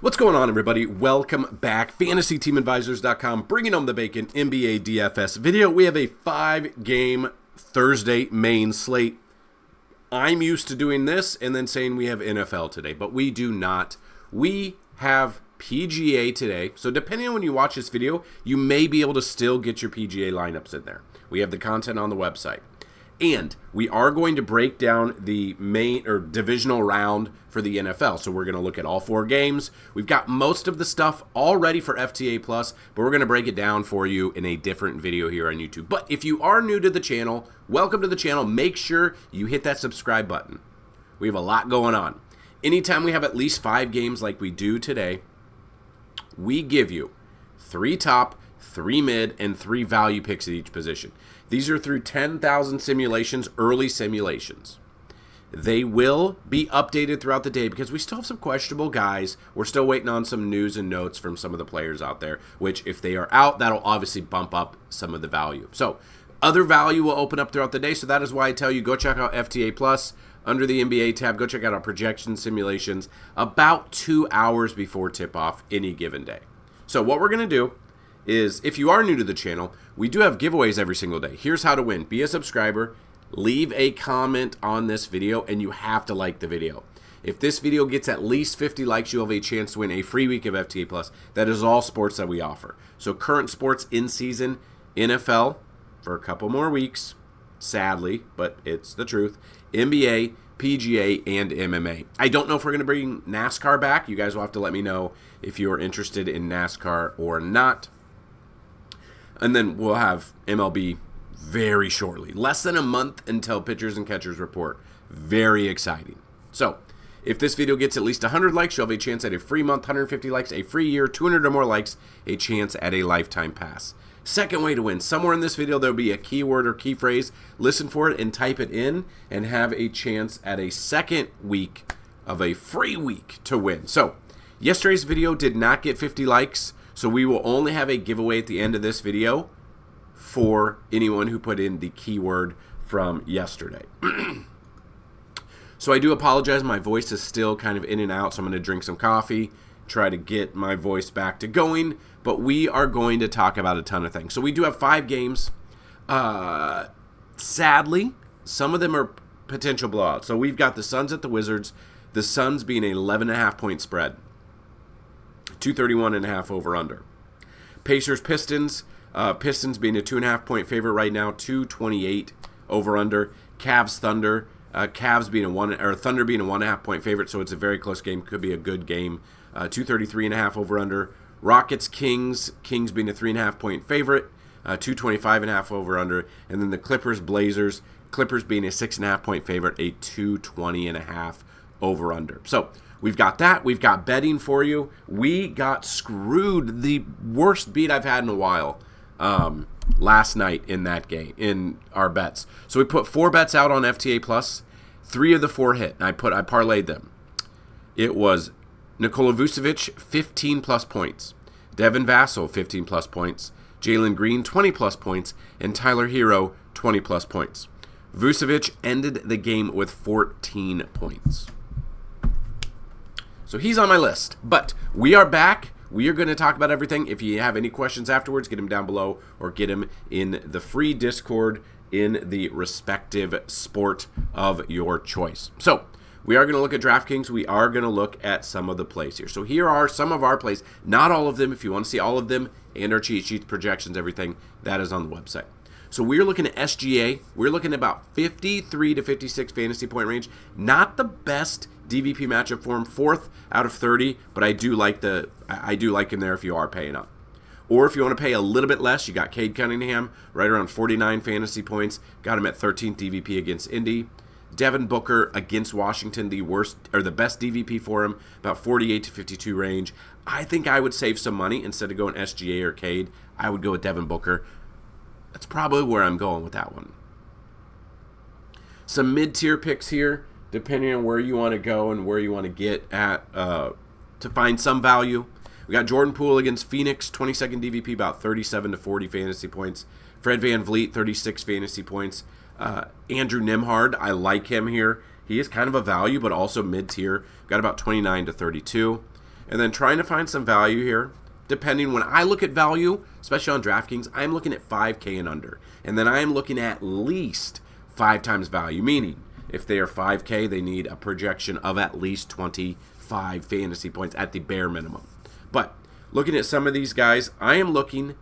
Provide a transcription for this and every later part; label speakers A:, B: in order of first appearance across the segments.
A: What's going on, everybody? Welcome back. FantasyTeamAdvisors.com, bringing home the bacon, NBA DFS video. We have a 5-game Thursday main slate. I'm used to doing this and then saying we have NFL today, but we do not. We have PGA today, so depending on when you watch this video, you may be able to still get your PGA lineups in there. We have the content on the website. And we are going to break down the main or divisional round for the NFL. So we're going to look at all 4 games. We've got most of the stuff all ready for FTA Plus, but we're going to break it down for you in a different video here on YouTube. But if you are new to the channel, welcome to the channel. Make sure you hit that subscribe button. We have a lot going on. Anytime we have at least 5 games like we do today, we give you 3 top, 3 mid, and 3 value picks at each position. These are through 10,000 simulations, early simulations. They will be updated throughout the day because we still have some questionable guys. We're still waiting on some news and notes from some of the players out there, which if they are out, that'll obviously bump up some of the value. So other value will open up throughout the day. So that is why I tell you, go check out FTA Plus under the NBA tab. Go check out our projection simulations about 2 hours before tip-off any given day. So what we're going to do is, if you are new to the channel, we do have giveaways every single day. Here's how to win. Be a subscriber, leave a comment on this video, and you have to like the video. If this video gets at least 50 likes, you'll have a chance to win a free week of FTA Plus. That is all sports that we offer. So current sports in season, NFL for a couple more weeks, sadly, but it's the truth, NBA, PGA, and MMA. I don't know if we're going to bring NASCAR back. You guys will have to let me know if you're interested in NASCAR or not. And then we'll have MLB very shortly. Less than a month until pitchers and catchers report. Very exciting. So, if this video gets at least 100 likes, you'll have a chance at a free month, 150 likes, a free year, 200 or more likes, a chance at a lifetime pass. Second way to win. Somewhere in this video, there'll be a keyword or key phrase. Listen for it and type it in and have a chance at a second week of a free week to win. So, yesterday's video did not get 50 likes. So we will only have a giveaway at the end of this video for anyone who put in the keyword from yesterday. So I do apologize. My voice is still kind of in and out, so I'm going to drink some coffee, try to get my voice back to going. But we are going to talk about a ton of things. So we do have 5 games. Sadly, some of them are potential blowouts. So we've got the Suns at the Wizards, the Suns being an 11.5-point spread. 231.5 over under. Pacers Pistons. Pistons being a 2.5-point favorite right now. 228 over under. Cavs Thunder. Cavs being Thunder being a 1.5-point favorite, so it's a very close game. Could be a good game. 233.5 over under. Rockets Kings. Kings being a 3.5-point favorite. 225.5 over under. And then the Clippers Blazers. Clippers being a 6.5-point favorite. A 220.5 over under. So we've got that. We've got betting for you. We got screwed. The worst beat I've had in a while last night in that game, in our bets. So we put 4 bets out on FTA Plus. 3 of the 4 hit. I parlayed them. It was Nikola Vucevic, 15-plus points. Devin Vassell, 15-plus points. Jalen Green, 20-plus points. And Tyler Hero, 20-plus points. Vucevic ended the game with 14 points. So he's on my list, but we are back. We are going to talk about everything. If you have any questions afterwards, get them down below or get them in the free Discord in the respective sport of your choice. So we are going to look at DraftKings. We are going to look at some of the plays here. So here are some of our plays. Not all of them. If you want to see all of them and our cheat sheets, projections, everything, that is on the website. So we're looking at SGA. We're looking at about 53 to 56 fantasy point range. Not the best DVP matchup for him, 4th out of 30, but I do like him there if you are paying up. Or if you want to pay a little bit less, you got Cade Cunningham right around 49 fantasy points. Got him at 13th DVP against Indy. Devin Booker against Washington, the best DVP for him, about 48 to 52 range. I think I would save some money instead of going SGA or Cade. I would go with Devin Booker. That's probably where I'm going with that one. Some mid-tier picks here, depending on where you want to go and where you want to get at to find some value. We got Jordan Poole against Phoenix, 22nd DVP, about 37 to 40 fantasy points. Fred VanVleet, 36 fantasy points. Andrew Nembhard, I like him here. He is kind of a value, but also mid-tier. Got about 29 to 32. And then trying to find some value here. Depending, when I look at value, especially on DraftKings, I'm looking at 5K and under. And then I'm looking at least 5 times value, meaning if they are 5K, they need a projection of at least 25 fantasy points at the bare minimum. But looking at some of these guys, I am looking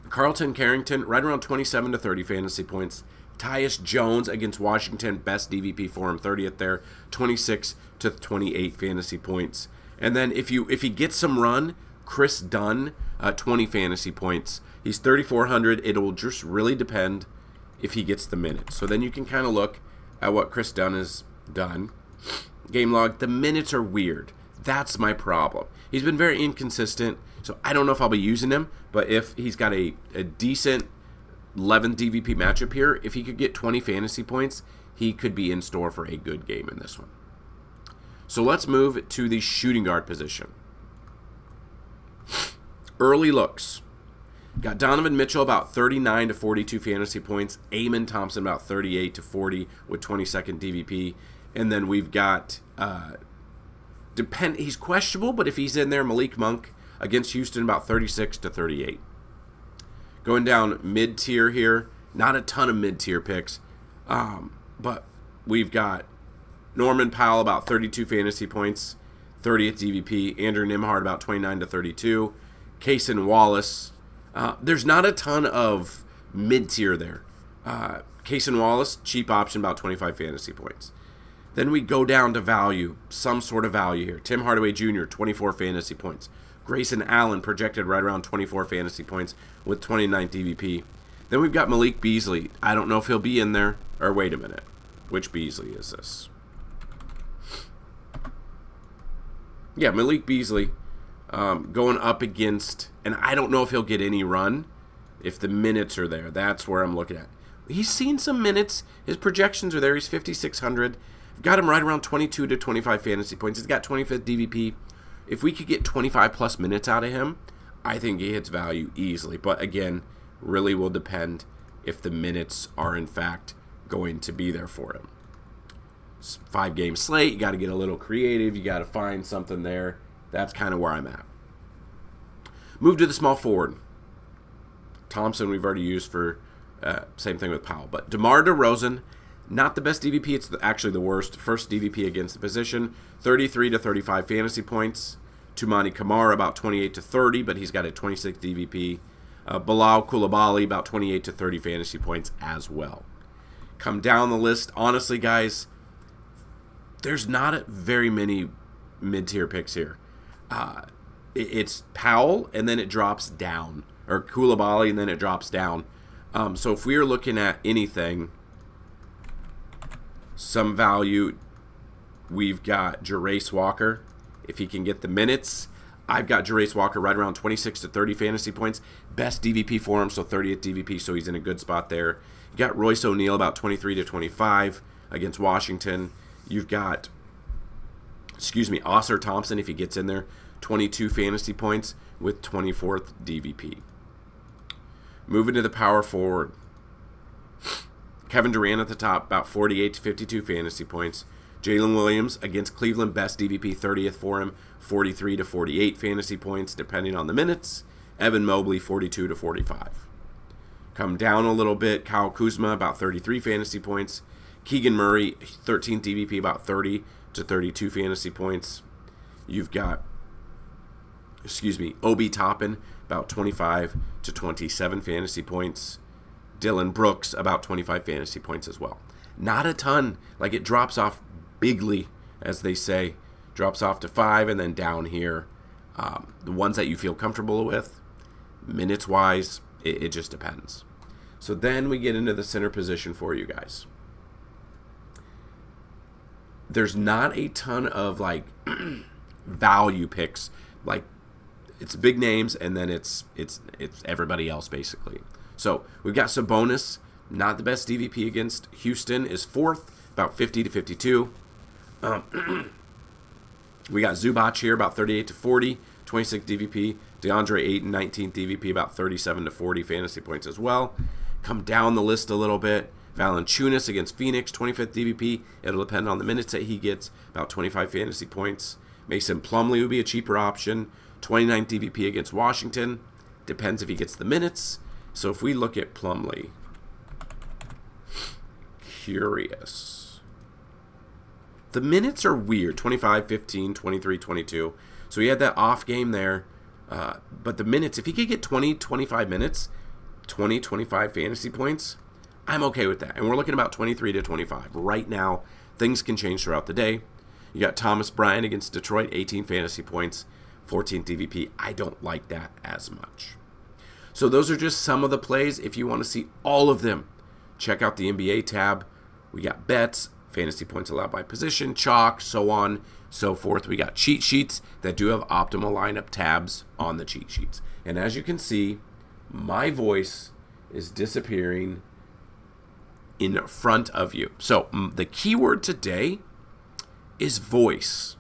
A: Carlton Carrington, right around 27 to 30 fantasy points. Tyus Jones against Washington, best DVP for him, 30th there, 26 to 28 fantasy points. And then if he gets some run, Chris Dunn, 20 fantasy points. He's 3,400. It will just really depend if he gets the minutes. So then you can kind of look at what Chris Dunn has done. Game log, the minutes are weird. That's my problem. He's been very inconsistent, so I don't know if I'll be using him, but if he's got a decent 11th DVP matchup here, if he could get 20 fantasy points, he could be in store for a good game in this one. So let's move to the shooting guard position. Early looks. Got Donovan Mitchell about 39 to 42 fantasy points. Amon Thompson about 38 to 40 with 22nd DVP. And then we've got, he's questionable, but if he's in there, Malik Monk against Houston about 36 to 38. Going down mid-tier here. Not a ton of mid-tier picks. But we've got Norman Powell about 32 fantasy points, 30th DVP. Andrew Nembhard about 29 to 32. Cason Wallace. There's not a ton of mid-tier there. Cason Wallace, cheap option, about 25 fantasy points. Then we go down to value, some sort of value here. Tim Hardaway Jr., 24 fantasy points. Grayson Allen projected right around 24 fantasy points with 29 DVP. Then we've got Malik Beasley. I don't know if he'll be in there. Or wait a minute. Which Beasley is this? Yeah, Malik Beasley going up against, and I don't know if he'll get any run if the minutes are there. That's where I'm looking at. He's seen some minutes. His projections are there. He's 5,600. I've got him right around 22 to 25 fantasy points. He's got 25th DVP. If we could get 25 plus minutes out of him, I think he hits value easily. But again, really will depend if the minutes are in fact going to be there for him. 5-game slate, you got to get a little creative. You got to find something there. That's kind of where I'm at. Move to the small forward. Thompson we've already used for same thing with Powell. But DeMar DeRozan, not the best DVP. It's actually the worst. First DVP against the position. 33 to 35 fantasy points. Toumani Camara about 28 to 30, but he's got a 26 DVP. Bilal Coulibaly about 28 to 30 fantasy points as well. Come down the list. Honestly, guys, there's not very many mid-tier picks here. It's Powell, and then it drops down. Or Coulibaly, and then it drops down. So if we are looking at anything, some value, we've got Jarace Walker. If he can get the minutes, I've got Jarace Walker right around 26 to 30 fantasy points. Best DVP for him, so 30th DVP, so he's in a good spot there. You got Royce O'Neal about 23 to 25 against Washington. You've got, Ausar Thompson, if he gets in there, 22 fantasy points with 24th DVP. Moving to the power forward. Kevin Durant at the top, about 48 to 52 fantasy points. Jalen Williams against Cleveland, best DVP, 30th for him, 43 to 48 fantasy points, depending on the minutes. Evan Mobley, 42 to 45. Come down a little bit, Kyle Kuzma, about 33 fantasy points. Keegan Murray, 13th DVP, about 30 to 32 fantasy points. You've got, Obi Toppin, about 25 to 27 fantasy points. Dylan Brooks, about 25 fantasy points as well. Not a ton. Like, it drops off bigly, as they say. Drops off to 5 and then down here. The ones that you feel comfortable with, minutes-wise, it just depends. So then we get into the center position for you guys. There's not a ton of, value picks. Like, it's big names, and then it's everybody else, basically. So we've got Sabonis, not the best DVP against Houston, is 4th, about 50 to 52. We got Zubac here, about 38 to 40, 26 DVP. DeAndre Ayton, 19th DVP, about 37 to 40 fantasy points as well. Come down the list a little bit. Valanciunas against Phoenix, 25th DVP. It'll depend on the minutes that he gets, about 25 fantasy points. Mason Plumlee would be a cheaper option. 29 DVP against Washington. Depends if he gets the minutes. So if we look at Plumlee, curious. The minutes are weird. 25, 15, 23, 22. So he had that off game there. But the minutes, if he could get 20, 25 minutes, 20, 25 fantasy points, I'm okay with that. And we're looking about 23 to 25. Right now, things can change throughout the day. You got Thomas Bryant against Detroit, 18 fantasy points, 14 DVP. I don't like that as much. So those are just some of the plays. If you want to see all of them, check out the NBA tab. We got bets, fantasy points allowed by position, chalk, so on, so forth. We got cheat sheets that do have optimal lineup tabs on the cheat sheets. And as you can see, my voice is disappearing in front of you. So the keyword today is voice.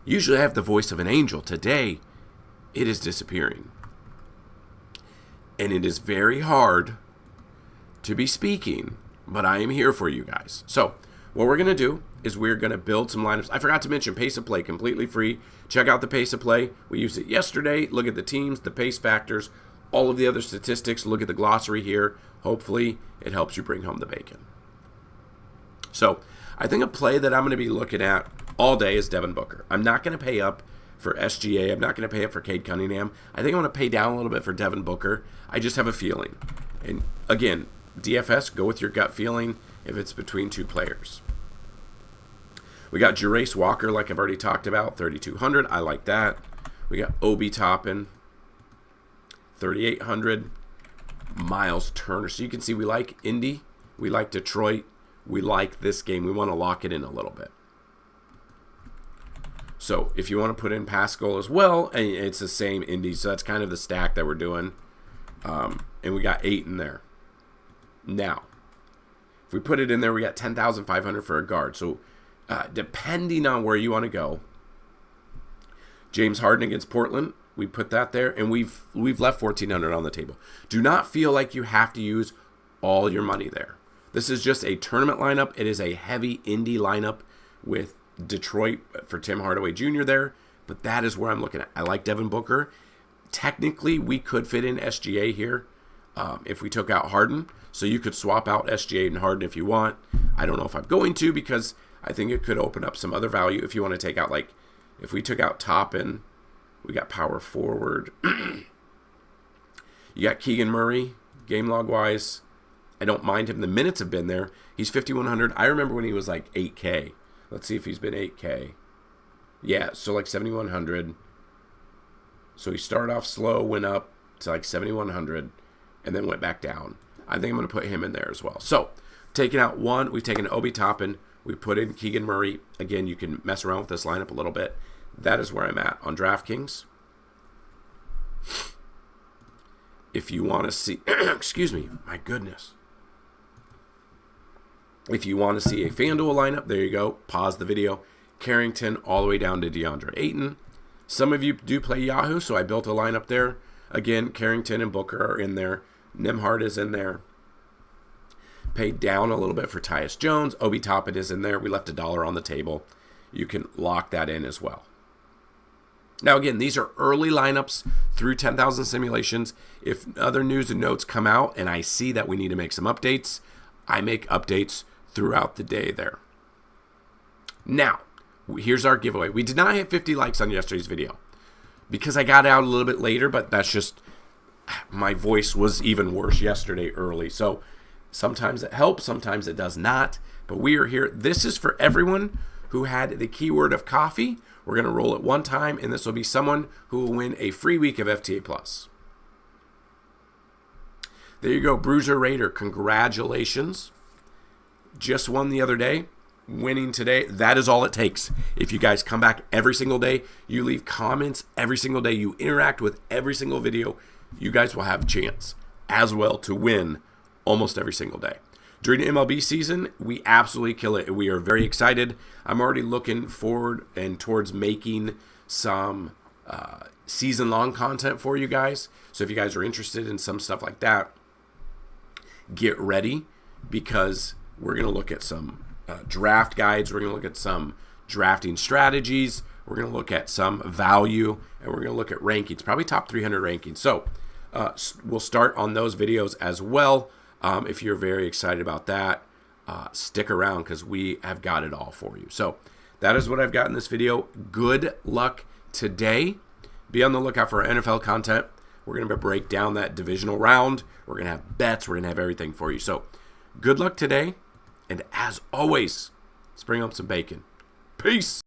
A: Usually I have the voice of an angel. Today, it is disappearing. And it is very hard to be speaking, but I am here for you guys. So what we're going to do is we're going to build some lineups. I forgot to mention pace of play, completely free. Check out the pace of play. We used it yesterday. Look at the teams, the pace factors, all of the other statistics. Look at the glossary here. Hopefully it helps you bring home the bacon. So I think a play that I'm going to be looking at all day is Devin Booker. I'm not going to pay up for SGA. I'm not going to pay up for Cade Cunningham. I think I'm going to pay down a little bit for Devin Booker. I just have a feeling. And again, DFS, go with your gut feeling if it's between two players. We got Jarace Walker, like I've already talked about, 3,200. I like that. We got Obi Toppin, 3,800. Miles Turner. So you can see we like Indy. We like Detroit. We like this game. We want to lock it in a little bit. So if you want to put in Pascal as well, and it's the same Indy, so that's kind of the stack that we're doing. And we got 8 in there. Now, if we put it in there, we got 10,500 for a guard. So depending on where you want to go, James Harden against Portland, we put that there, and we've left 1,400 on the table. Do not feel like you have to use all your money there. This is just a tournament lineup. It is a heavy Indy lineup with Detroit for Tim Hardaway Jr. there, but that is where I'm looking at. I like Devin Booker. Technically, we could fit in SGA here if we took out Harden, so you could swap out SGA and Harden if you want. I don't know if I'm going to, because I think it could open up some other value if you want to take out, like, if we took out Toppin, we got power forward. You got Keegan Murray, game log wise. I don't mind him. The minutes have been there. He's 5,100. I remember when he was like 8K. Let's see if he's been 8K. Yeah, so like 7,100. So he started off slow, went up to like 7,100, and then went back down. I think I'm going to put him in there as well. So taking out one, we've taken Obi Toppin. We put in Keegan Murray. Again, you can mess around with this lineup a little bit. That is where I'm at on DraftKings. If you want to see, excuse me, my goodness. If you want to see a FanDuel lineup, there you go. Pause the video. Carrington all the way down to DeAndre Ayton. Some of you do play Yahoo, so I built a lineup there. Again, Carrington and Booker are in there. Nembhard is in there. Paid down a little bit for Tyus Jones. Obi Toppin is in there. We left $1 on the table. You can lock that in as well. Now, again, these are early lineups through 10,000 simulations. If other news and notes come out and I see that we need to make some updates, I make updates throughout the day there. Now, here's our giveaway. We did not hit 50 likes on yesterday's video because I got out a little bit later, but that's just, my voice was even worse yesterday early. So sometimes it helps, sometimes it does not. But we are here. This is for everyone who had the keyword of coffee. We're going to roll it one time, and this will be someone who will win a free week of FTA Plus. There you go, Bruiser Raider. Congratulations. Just won the other day. Winning today. That is all it takes. If you guys come back every single day, you leave comments every single day, you interact with every single video, you guys will have a chance as well to win almost every single day. During the MLB season, we absolutely kill it. We are very excited. I'm already looking forward and towards making some season-long content for you guys. So if you guys are interested in some stuff like that, get ready, because we're going to look at some draft guides. We're going to look at some drafting strategies. We're going to look at some value, and we're going to look at rankings, probably top 300 rankings. So we'll start on those videos as well. If you're very excited about that, stick around because we have got it all for you. So that is what I've got in this video. Good luck today. Be on the lookout for our NFL content. We're going to break down that divisional round. We're going to have bets. We're going to have everything for you. So good luck today. And as always, let's bring home some bacon. Peace.